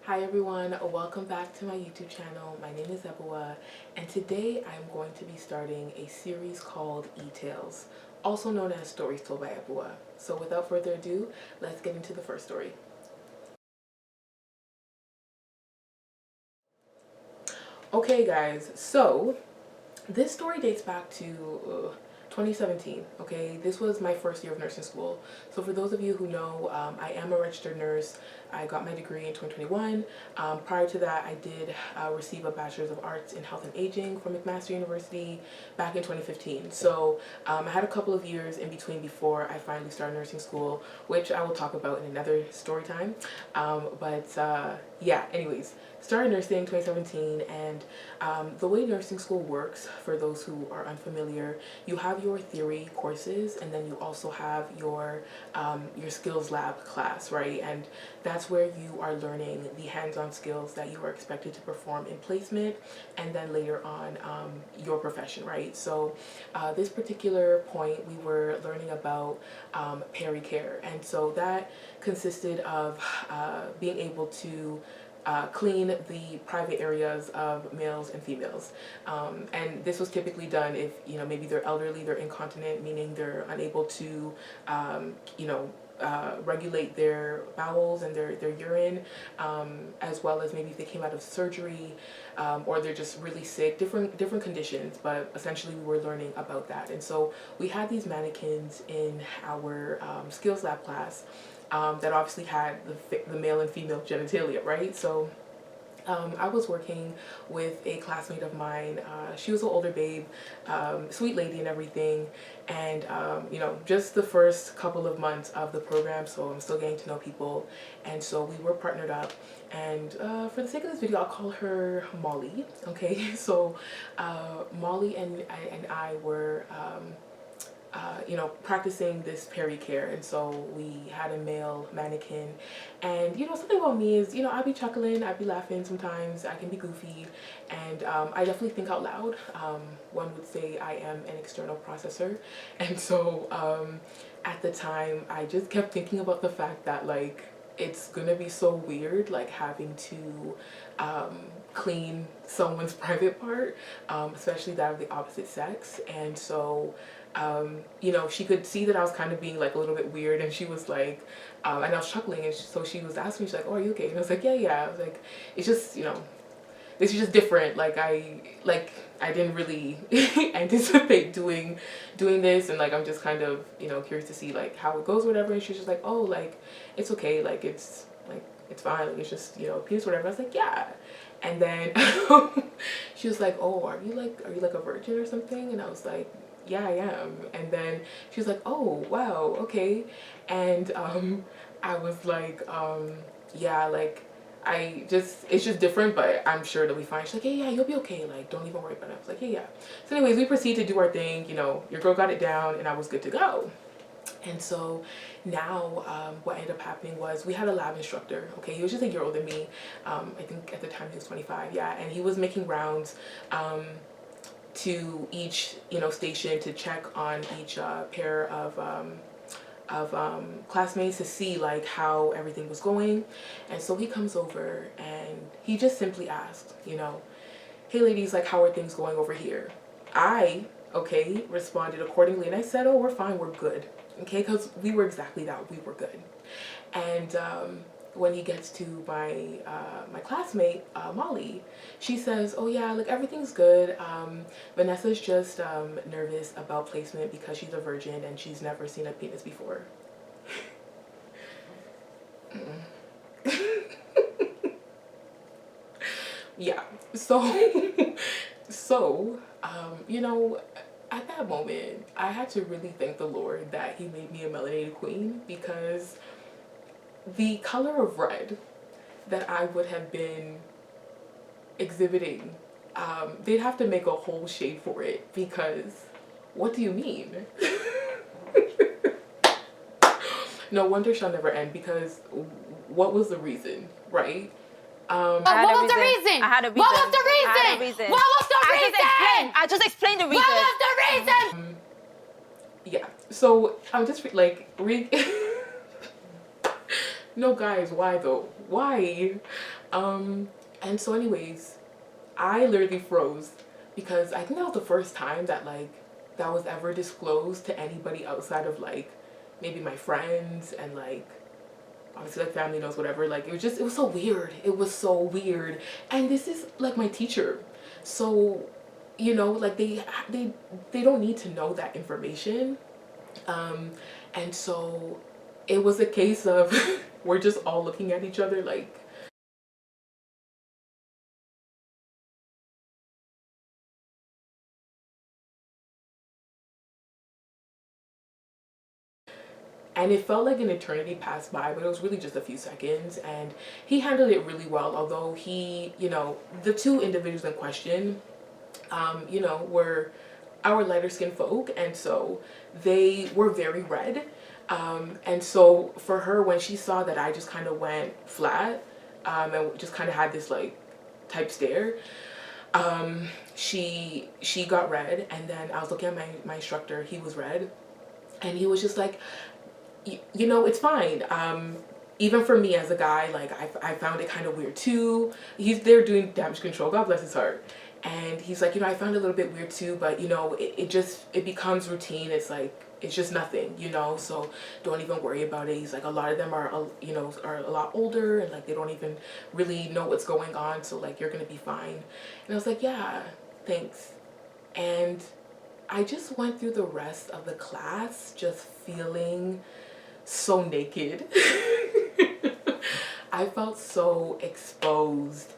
Hi everyone, welcome back to my YouTube channel. My name is Ebuwa, and today I'm going to be starting a series called E-Tales, also known as Stories Told by Ebuwa. So without further ado, let's get into the first story. Okay guys, so this story dates back to 2017. Okay, this was my first year of nursing school. So for those of you who know, I am a registered nurse. I got my degree in 2021. Prior to that, I did receive a Bachelor's of Arts in Health and Aging from McMaster University back in 2015. So I had a couple of years in between before I finally started nursing school, which I will talk about in another story time. Yeah, anyways, started nursing 2017, and the way nursing school works, for those who are unfamiliar, you have your theory courses, and then you also have your skills lab class, right? And that's where you are learning the hands-on skills that you are expected to perform in placement, and then later on your profession, right? So this particular point, we were learning about pericare, and so that consisted of being able to clean the private areas of males and females. And this was typically done if, maybe they're elderly, they're incontinent, meaning they're unable to, regulate their bowels and their urine, as well as maybe if they came out of surgery, or they're just really sick, different conditions. But essentially we were learning about that. And so we had these mannequins in our skills lab class that obviously had the male and female genitalia, right? So I was working with a classmate of mine. She was an older babe, sweet lady and everything. And, just the first couple of months of the program, so I'm still getting to know people. And so we were partnered up. And for the sake of this video, I'll call her Molly, okay? So Molly and I were practicing this pericare, and so we had a male mannequin. And something about me is, I'd be chuckling, I'd be laughing sometimes, I can be goofy, and I definitely think out loud. One would say I am an external processor, and so at the time I just kept thinking about the fact that, like, it's gonna be so weird, like, having to clean someone's private part, especially that of the opposite sex. And so she could see that I was kind of being like a little bit weird, and she was like, and I was chuckling, and so she was asking me, she's like, "Oh, are you okay?" And I was like, yeah. I was like, it's just, this is just different. Like I didn't really anticipate doing this, and like I'm just kind of curious to see like how it goes, whatever. And she's just like, "Oh, like it's okay, like it's fine, like it's just penis, whatever." I was like, "Yeah." And then she was like, "Oh, are you like a virgin or something?" And I was like, "Yeah, I am." And then she was like, "Oh, wow, okay." And I was like, "Yeah, like it's just different, but I'm sure it'll be fine." She's like, "Yeah, you'll be okay, like don't even worry about it." I was like, "Yeah." So anyways, we proceed to do our thing. Your girl got it down, and I was good to go. And so now what ended up happening was we had a lab instructor. Okay, he was just a year older than me. I think at the time he was 25. Yeah, and he was making rounds to each station to check on each pair of classmates to see like how everything was going. And so he comes over and he just simply asked, "Hey ladies, like how are things going over here?" I, okay, responded accordingly, and I said, "Oh, we're fine, we're good." Okay, because we were exactly that, we were good. And when he gets to my classmate, Molly, she says, "Oh yeah, like everything's good. Vanessa's just nervous about placement because she's a virgin and she's never seen a penis before." Yeah, so so at that moment I had to really thank the Lord that he made me a melanated queen, because the color of red that I would have been exhibiting, they'd have to make a whole shade for it, because what do you mean? No wonder shall never end, because what was the reason, right? What was the reason? I had a reason. What was the reason? I had a reason. What was the reason? I just explained the reason. What was the reason? Yeah, so I'm just like no guys, why though? Why? And so anyways, I literally froze because I think that was the first time that like that was ever disclosed to anybody outside of like maybe my friends and like obviously like family knows whatever. Like it was so weird. It was so weird. And this is like my teacher. So, you know, like they don't need to know that information. And so it was a case of we're just all looking at each other like and it felt like an eternity passed by, but it was really just a few seconds. And he handled it really well, although he, you know, the two individuals in question, you know, were our lighter skinned folk, and so they were very red. And so for her, when she saw that I just kind of went flat and just kind of had this like type stare, she got red. And then I was looking at my instructor, he was red, and he was just like, you know, it's fine. Even for me as a guy, like I found it kind of weird too. He's there doing damage control, God bless his heart. And he's like, you know, I found it a little bit weird too, but you know, it becomes routine. It's like, it's just nothing, you know, so don't even worry about it. He's like, a lot of them are, you know, are a lot older and like they don't even really know what's going on. So like, you're going to be fine. And I was like, yeah, thanks. And I just went through the rest of the class just feeling so naked. I felt so exposed.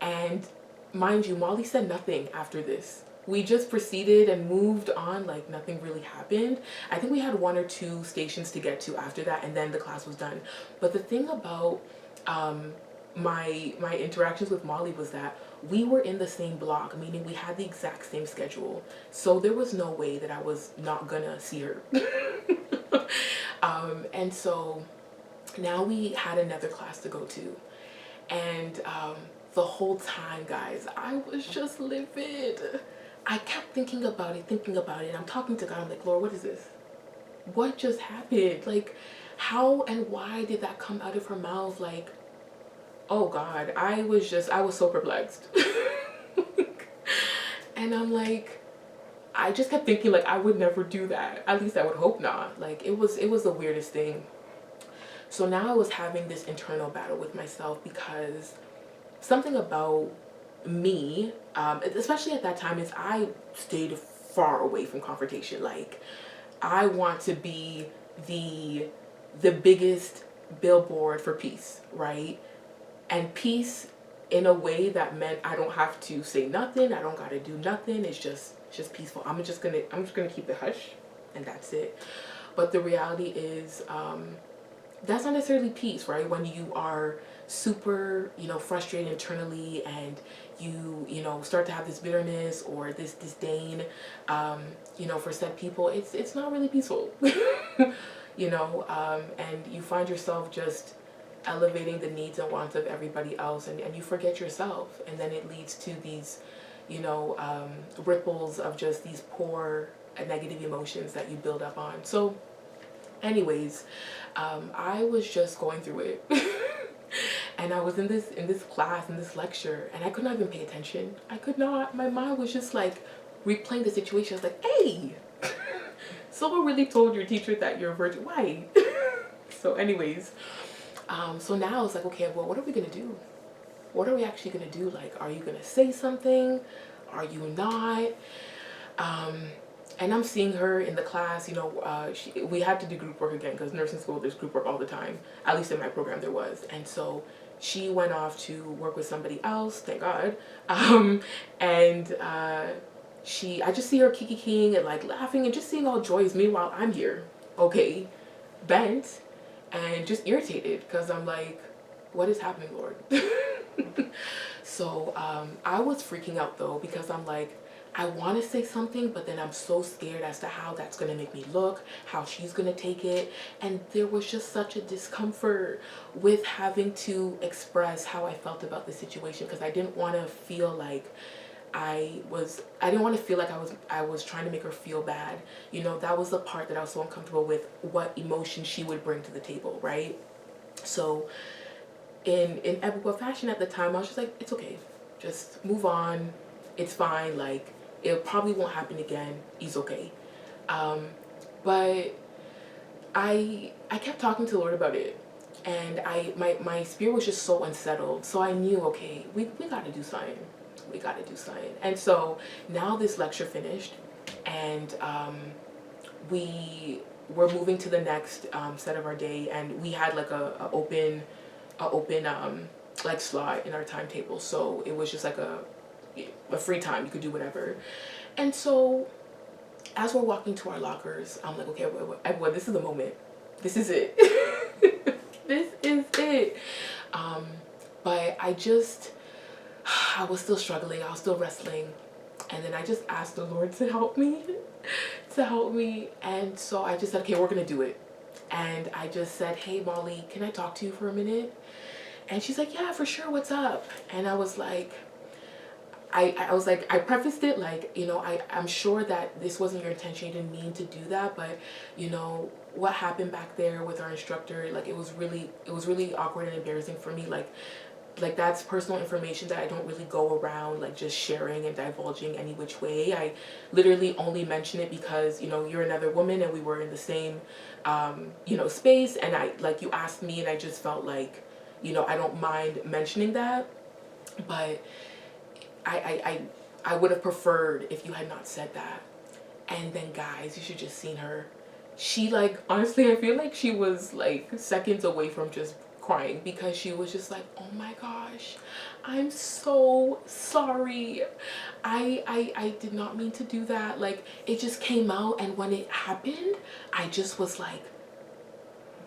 And mind you, Molly said nothing after this. We just proceeded and moved on like nothing really happened. I think we had one or two stations to get to after that, and then the class was done. But the thing about my interactions with Molly was that we were in the same block, meaning we had the exact same schedule. So there was no way that I was not gonna see her. And so now we had another class to go to. And the whole time, guys, I was just livid. I kept thinking about it. And I'm talking to God. I'm like, Lord, what is this? What just happened? Like, how and why did that come out of her mouth? Like, oh God, I was so perplexed. And I'm like, I just kept thinking like I would never do that. At least I would hope not. Like it was the weirdest thing. So now I was having this internal battle with myself because something about me, especially at that time, is I stayed far away from confrontation. Like I want to be the biggest billboard for peace, right? And peace in a way that meant I don't have to say nothing. I don't gotta do nothing. It's just peaceful. I'm just gonna keep it hush, and that's it. But the reality is, that's not necessarily peace, right? When you are super, you know, frustrated internally, and you know, start to have this bitterness or this disdain, you know, for said people, it's not really peaceful, you know, and you find yourself just elevating the needs and wants of everybody else, and you forget yourself, and then it leads to these, you know, ripples of just these poor negative emotions that you build up on. So anyways, I was just going through it. And I was in this class, in this lecture, and I could not even pay attention. I could not. My mind was just like replaying the situation. I was like, hey, someone really told your teacher that you're a virgin. Why? So anyways, so now I was like, okay, well, what are we gonna do? What are we actually gonna do? Like, are you gonna say something? Are you not? And I'm seeing her in the class, you know, we had to do group work again because nursing school, there's group work all the time. At least in my program there was. And so she went off to work with somebody else, thank God. And I just see her kikiing and like laughing and just seeing all joyous. Meanwhile, I'm here, okay, bent and just irritated because I'm like, what is happening, Lord? So I was freaking out though because I'm like, I want to say something, but then I'm so scared as to how that's going to make me look, how she's going to take it. And there was just such a discomfort with having to express how I felt about the situation because I didn't want to feel like I didn't want to feel like I was trying to make her feel bad. You know, that was the part that I was so uncomfortable with, what emotion she would bring to the table, right? So in epic fashion at the time, I was just like, it's okay, just move on, it's fine, like it probably won't happen again, he's okay. But I kept talking to the Lord about it, and my spirit was just so unsettled. So I knew, okay, we got to do something. We got to do something. And so now this lecture finished, and we were moving to the next set of our day, and we had like a open like slot in our timetable. So it was just like a free time. You could do whatever. And so as we're walking to our lockers, I'm like, okay, everyone, this is the moment. This is it. This is it. But I was still struggling. I was still wrestling. And then I just asked the Lord to help me, And so I just said, okay, we're going to do it. And I just said, hey, Molly, can I talk to you for a minute? And she's like, yeah, for sure. What's up? And I was like, I prefaced it like, I'm sure that this wasn't your intention, you didn't mean to do that, but what happened back there with our instructor, like it was really awkward and embarrassing for me, like that's personal information that I don't really go around like just sharing and divulging any which way. I literally only mention it because you're another woman and we were in the same space, and you asked me, and I just felt like I don't mind mentioning that, but I would have preferred if you had not said that. And then guys, you should just seen her. She honestly, I feel like she was seconds away from just crying, because she was just like, oh my gosh, I'm so sorry. I did not mean to do that. It just came out, and when it happened, I just was like,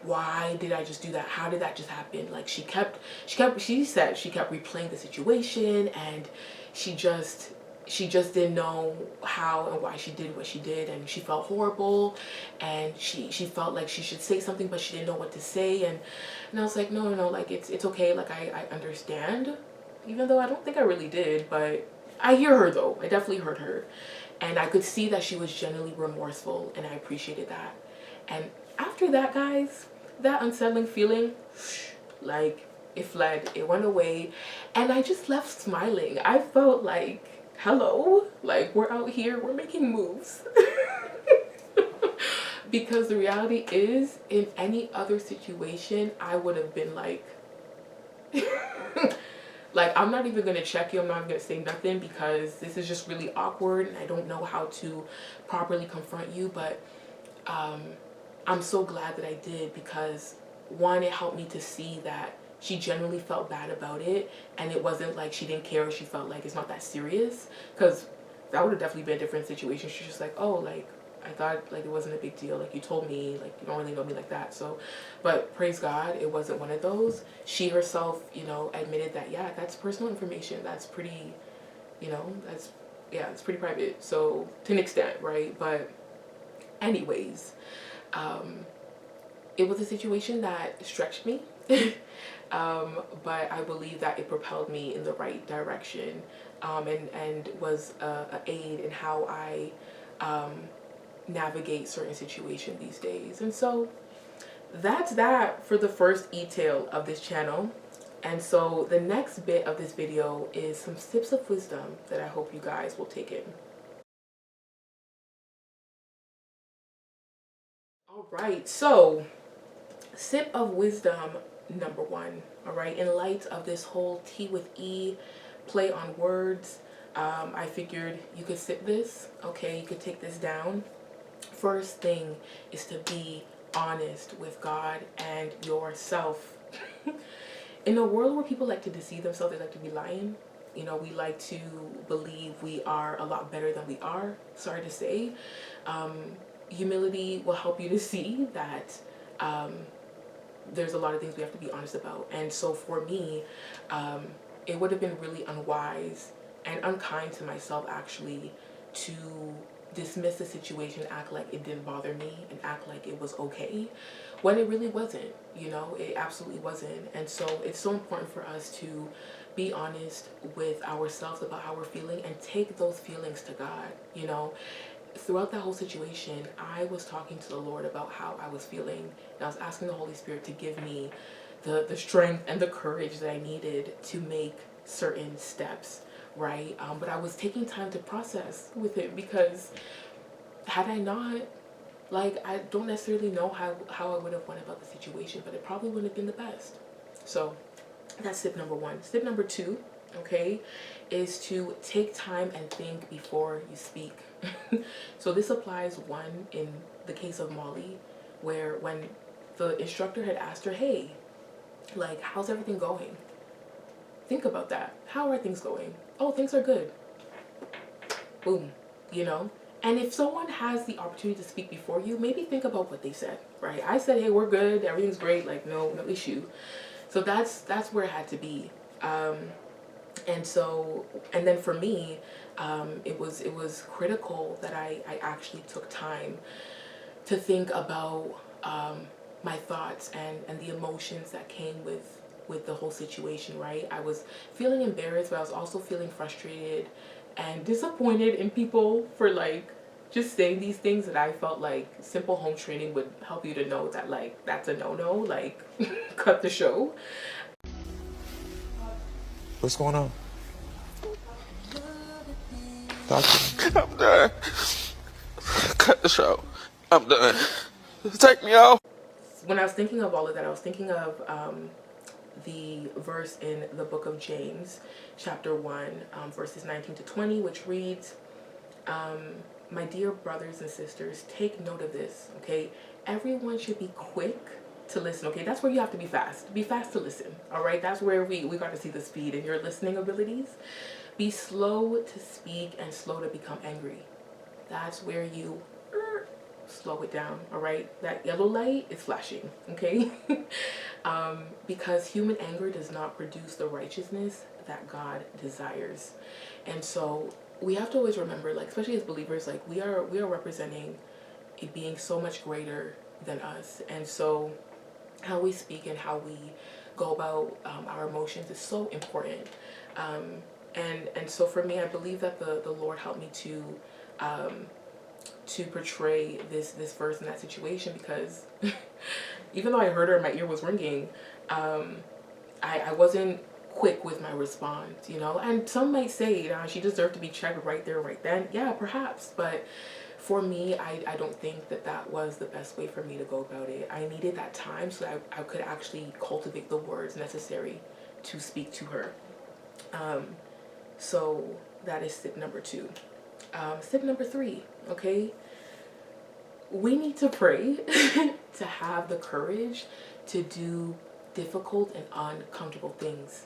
why did I just do that? How did that just happen? She said she kept replaying the situation, and she just didn't know how and why she did what she did, and she felt horrible, and she felt like she should say something, but she didn't know what to say, and I was like, no, it's okay, I understand, even though I don't think I really did, but I hear her though. I definitely heard her, and I could see that she was genuinely remorseful, and I appreciated that. And after that, guys, that unsettling feeling, it fled, it went away, and I just left smiling. I felt like, hello, we're out here, we're making moves. Because the reality is, in any other situation, I would have been I'm not even gonna check you, I'm not gonna say nothing, because this is just really awkward and I don't know how to properly confront you. But I'm so glad that I did, because one, it helped me to see that she genuinely felt bad about it, and it wasn't like she didn't care, or she felt like it's not that serious, because that would have definitely been a different situation. She's just like, oh, I thought it wasn't a big deal, you told me, you don't really know me like that. So, but praise God, it wasn't one of those. She herself admitted that, yeah, that's personal information, that's pretty, it's pretty private, so to an extent, right? But anyways, it was a situation that stretched me, but I believe that it propelled me in the right direction, and was an aid in how I navigate certain situations these days. And so that's that for the first e-tail of this channel. And so the next bit of this video is some sips of wisdom that I hope you guys will take in. All right, so sip of wisdom number one. All right, in light of this whole T with E play on words, I figured you could sip this. Okay, you could take this down. First thing is to be honest with God and yourself. In a world where people like to deceive themselves, they like to be lying. We like to believe we are a lot better than we are. Sorry to say. Humility will help you to see that there's a lot of things we have to be honest about. And so for me, it would have been really unwise and unkind to myself, actually, to dismiss the situation, act like it didn't bother me, and act like it was okay, when it really wasn't. It absolutely wasn't. And so it's so important for us to be honest with ourselves about how we're feeling, and take those feelings to God. Throughout that whole situation, I was talking to the Lord about how I was feeling, and I was asking the Holy Spirit to give me the strength and the courage that I needed to make certain steps, right? But I was taking time to process with it, because had I not, like, I don't necessarily know how I would have went about the situation, but it probably wouldn't have been the best. So that's tip number one. Tip number two, okay, is to take time and think before you speak. So this applies, one, in the case of Molly, where when the instructor had asked her, hey, like, how's everything going? Think about that. How are things going? Oh, things are good. Boom, you know? And if someone has the opportunity to speak before you, maybe think about what they said, right? I said, hey, we're good, everything's great, like, no issue. So that's where it had to be. And then for me, it was critical that I actually took time to think about my thoughts and the emotions that came with the whole situation, right? I was feeling embarrassed, but I was also feeling frustrated and disappointed in people for, like, just saying these things that I felt like simple home training would help you to know that, like, that's a no-no, like, cut the show. What's going on? Doctor? I'm done. Cut the show. I'm done. Take me off. When I was thinking of all of that, I was thinking of the verse in the book of James, chapter 1, verses 19 to 20, which reads, my dear brothers and sisters, take note of this, okay? Everyone should be quick to listen, okay? That's where you have to be fast. Be fast to listen, all right? That's where we got to see the speed in your listening abilities. Be slow to speak and slow to become angry. That's where you slow it down, all right? That yellow light is flashing, okay? Because human anger does not produce the righteousness that God desires. And so we have to always remember, like, especially as believers, like, we are representing a being so much greater than us. And so how we speak and how we go about our emotions is so important. And so for me, I believe that the Lord helped me to portray this verse in that situation, because even though I heard her and my ear was ringing, I wasn't quick with my response, you know. And some might say, she deserved to be checked right there, right then. Yeah, perhaps. But for me, I don't think that was the best way for me to go about it. I needed that time so that I could actually cultivate the words necessary to speak to her. So that is tip number 2. Tip number 3, okay? We need to pray to have the courage to do difficult and uncomfortable things.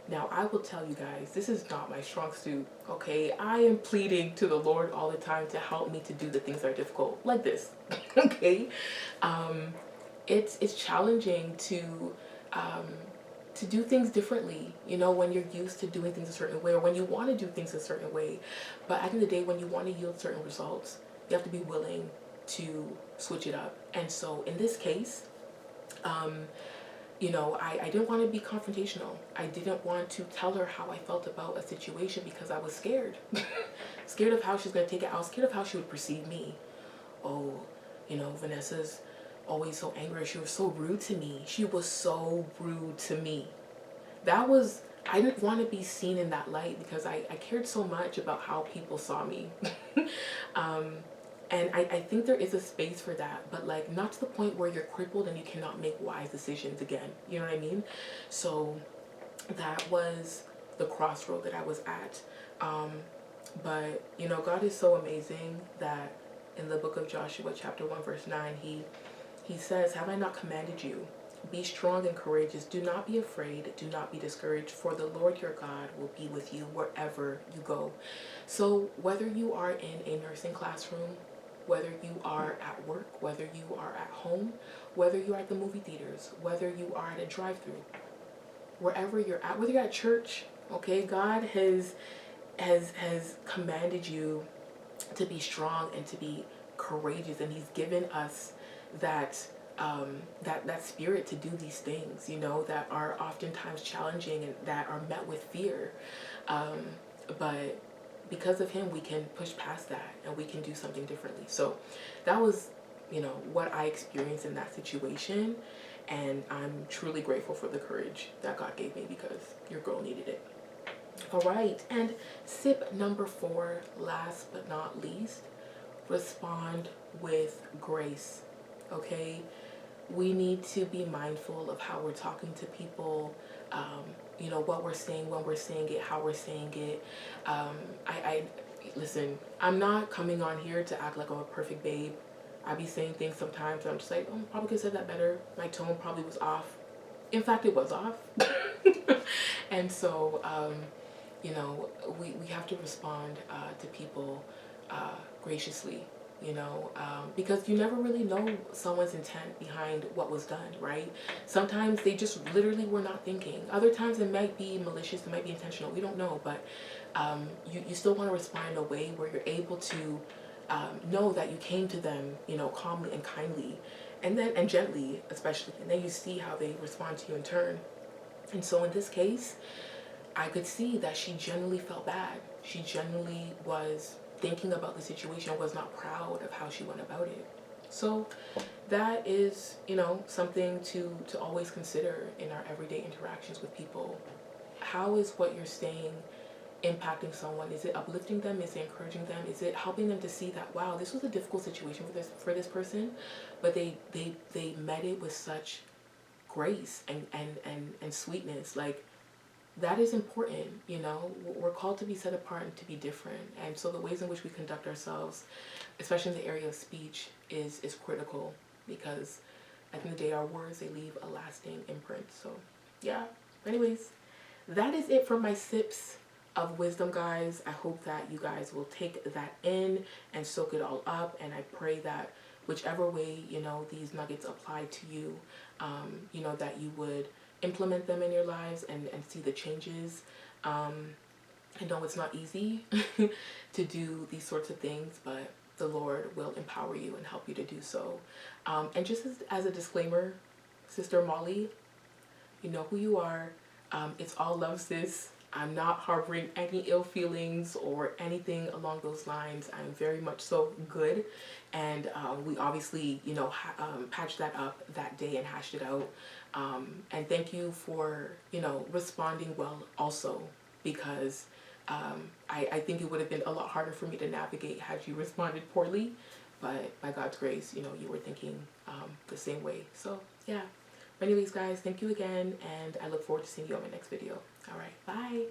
Now, I will tell you guys, this is not my strong suit, okay? I am pleading to the Lord all the time to help me to do the things that are difficult, like this, okay? It's challenging to do things differently, you know, when you're used to doing things a certain way, or when you want to do things a certain way. But at the end of the day, when you want to yield certain results, you have to be willing to switch it up. And so in this case, you know, I didn't want to be confrontational. I didn't want to tell her how I felt about a situation, because I was scared. Scared of how she's going to take it. I was scared of how she would perceive me. Oh, you know, Vanessa's always so angry. She was so rude to me. She was so rude to me. I didn't want to be seen in that light, because I cared so much about how people saw me. And I think there is a space for that, but, like, not to the point where you're crippled and you cannot make wise decisions again. You know what I mean? So that was the crossroad that I was at. But, you know, God is so amazing that in the book of Joshua, chapter 1, verse 9, he says, have I not commanded you? Be strong and courageous. Do not be afraid. Do not be discouraged, for the Lord your God will be with you wherever you go. So whether you are in a nursing classroom, whether you are at work, whether you are at home, whether you are at the movie theaters, whether you are at a drive-thru, wherever you're at, whether you're at church, okay, God has commanded you to be strong and to be courageous, and he's given us that spirit to do these things, you know, that are oftentimes challenging and that are met with fear. But because of him, we can push past that and we can do something differently. So that was, you know, what I experienced in that situation. And I'm truly grateful for the courage that God gave me because your girl needed it. All right, and sip number 4, last but not least, respond with grace. Okay, we need to be mindful of how we're talking to people, you know, what we're saying, when we're saying it, how we're saying it. I listen, I'm not coming on here to act like I'm a perfect babe. I be saying things sometimes and I'm just like, oh, probably could have said that better. My tone probably was off. In fact, it was off. And so, you know, we have to respond to people graciously, you know, because you never really know someone's intent behind what was done, right? Sometimes they just literally were not thinking. Other times it might be malicious, it might be intentional, we don't know, but you still want to respond in a way where you're able to know that you came to them, you know, calmly and kindly, and gently, especially, and then you see how they respond to you in turn. And so in this case, I could see that she genuinely felt bad. She genuinely was thinking about the situation, was not proud of how she went about it. So that is, you know, something to always consider in our everyday interactions with people. How is what you're saying impacting someone? Is it uplifting them? Is it encouraging them? Is it helping them to see that, wow, this was a difficult situation for this person, but they met it with such grace and sweetness? Like, that is important, you know. We're called to be set apart and to be different, and so the ways in which we conduct ourselves, especially in the area of speech, is critical, because at the end of the day, our words, they leave a lasting imprint. So yeah, anyways, that is it for my sips of wisdom, guys. I hope that you guys will take that in and soak it all up, and I pray that whichever way, you know, these nuggets apply to you, you know, that you would implement them in your lives and see the changes. I know it's not easy to do these sorts of things, but the Lord will empower you and help you to do so. And just as a disclaimer, Sister Molly, you know who you are. It's all love, sis. I'm not harboring any ill feelings or anything along those lines. I'm very much so good. And we obviously, you know, patched that up that day and hashed it out. And thank you for, you know, responding well also, because I think it would have been a lot harder for me to navigate had you responded poorly. But by God's grace, you know, you were thinking the same way. So yeah. Anyways, guys, thank you again, and I look forward to seeing you on my next video. All right, bye.